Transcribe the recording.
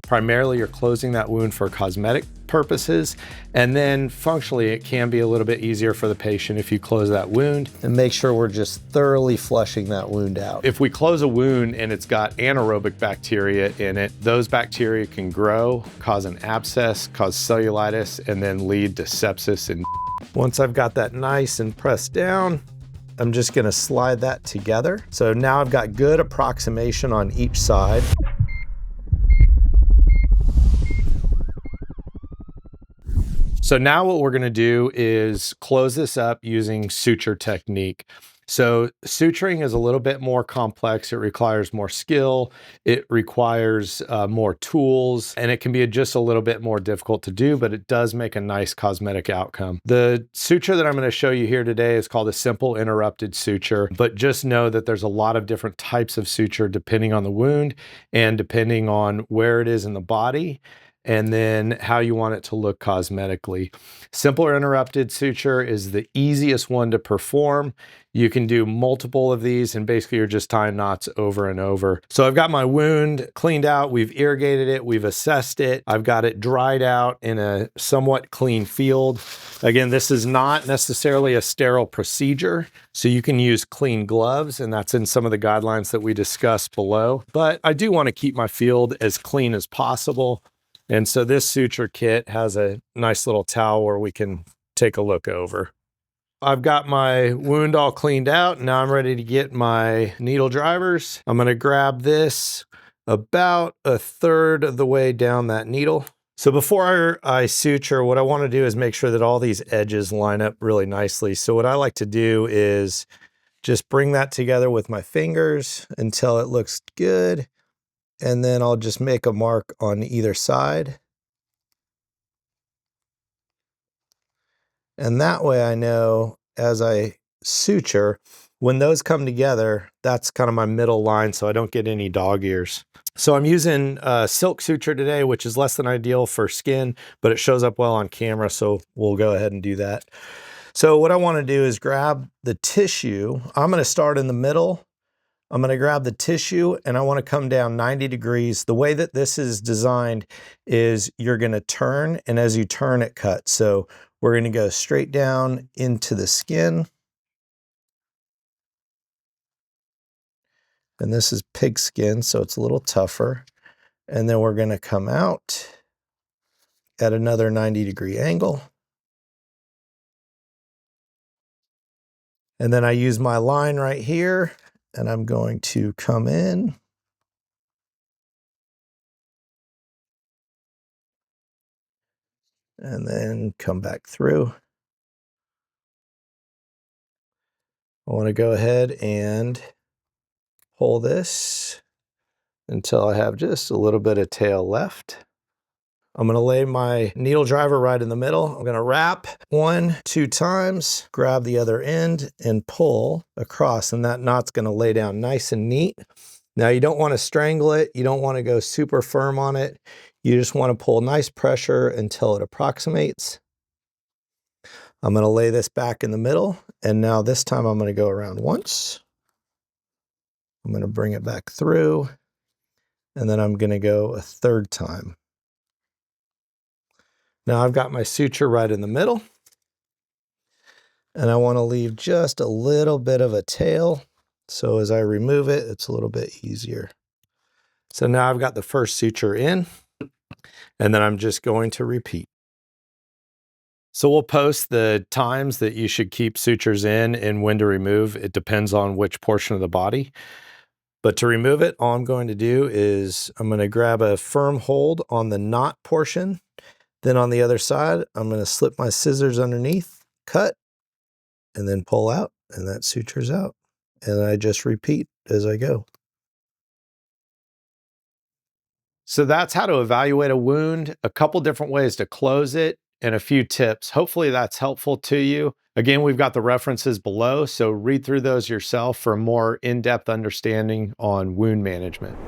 Primarily, you're closing that wound for cosmetic purposes, and then functionally, it can be a little bit easier for the patient if you close that wound. And make sure we're just thoroughly flushing that wound out. If we close a wound and it's got anaerobic bacteria in it, those bacteria can grow, cause an abscess, cause cellulitis, and then lead to sepsis. And once I've got that nice and pressed down, I'm just gonna slide that together. So now I've got good approximation on each side. So now what we're gonna do is close this up using suture technique. So suturing is a little bit more complex. It requires more skill. It requires more tools, and it can be just a little bit more difficult to do, but it does make a nice cosmetic outcome. The suture that I'm going to show you here today is called a simple interrupted suture, but just know that there's a lot of different types of suture depending on the wound and depending on where it is in the body, and then how you want it to look cosmetically. Simple interrupted suture is the easiest one to perform. You can do multiple of these, and basically you're just tying knots over and over. So I've got my wound cleaned out, we've irrigated it, we've assessed it, I've got it dried out in a somewhat clean field. Again, this is not necessarily a sterile procedure, so you can use clean gloves, and that's in some of the guidelines that we discussed below. But I do want to keep my field as clean as possible. And so this suture kit has a nice little towel where we can take a look over. I've got my wound all cleaned out. Now I'm ready to get my needle drivers. I'm gonna grab this about a third of the way down that needle. So before I suture, what I wanna do is make sure that all these edges line up really nicely. So what I like to do is just bring that together with my fingers until it looks good. And then I'll just make a mark on either side. And that way I know as I suture, when those come together, that's kind of my middle line so I don't get any dog ears. So I'm using silk suture today, which is less than ideal for skin, but it shows up well on camera, so we'll go ahead and do that. So what I want to do is grab the tissue. I'm going to start in the middle. I'm going to grab the tissue and I want to come down 90 degrees. The way that this is designed is you're going to turn, and as you turn it cuts. So we're going to go straight down into the skin. And this is pig skin, so it's a little tougher. And then we're going to come out at another 90-degree angle. And then I use my line right here, and I'm going to come in. And then come back through. I want to go ahead and pull this until I have just a little bit of tail left. I'm going to lay my needle driver right in the middle. I'm going to wrap 1-2 times, grab the other end and pull across, and that knot's going to lay down nice and neat. Now you don't want to strangle it. You don't want to go super firm on it. You just want to pull nice pressure until it approximates. I'm going to lay this back in the middle, and now this time I'm going to go around once. I'm going to bring it back through, and then I'm going to go a third time. Now I've got my suture right in the middle, and I want to leave just a little bit of a tail. So as I remove it, it's a little bit easier. So now I've got the first suture in, and then I'm just going to repeat. So we'll post the times that you should keep sutures in and when to remove. It depends on which portion of the body. But to remove it, all I'm going to do is I'm going to grab a firm hold on the knot portion. Then on the other side, I'm going to slip my scissors underneath, cut, and then pull out, and that sutures out. And I just repeat as I go. So that's how to evaluate a wound, a couple different ways to close it, and a few tips. Hopefully that's helpful to you. Again, we've got the references below, so read through those yourself for a more in-depth understanding on wound management.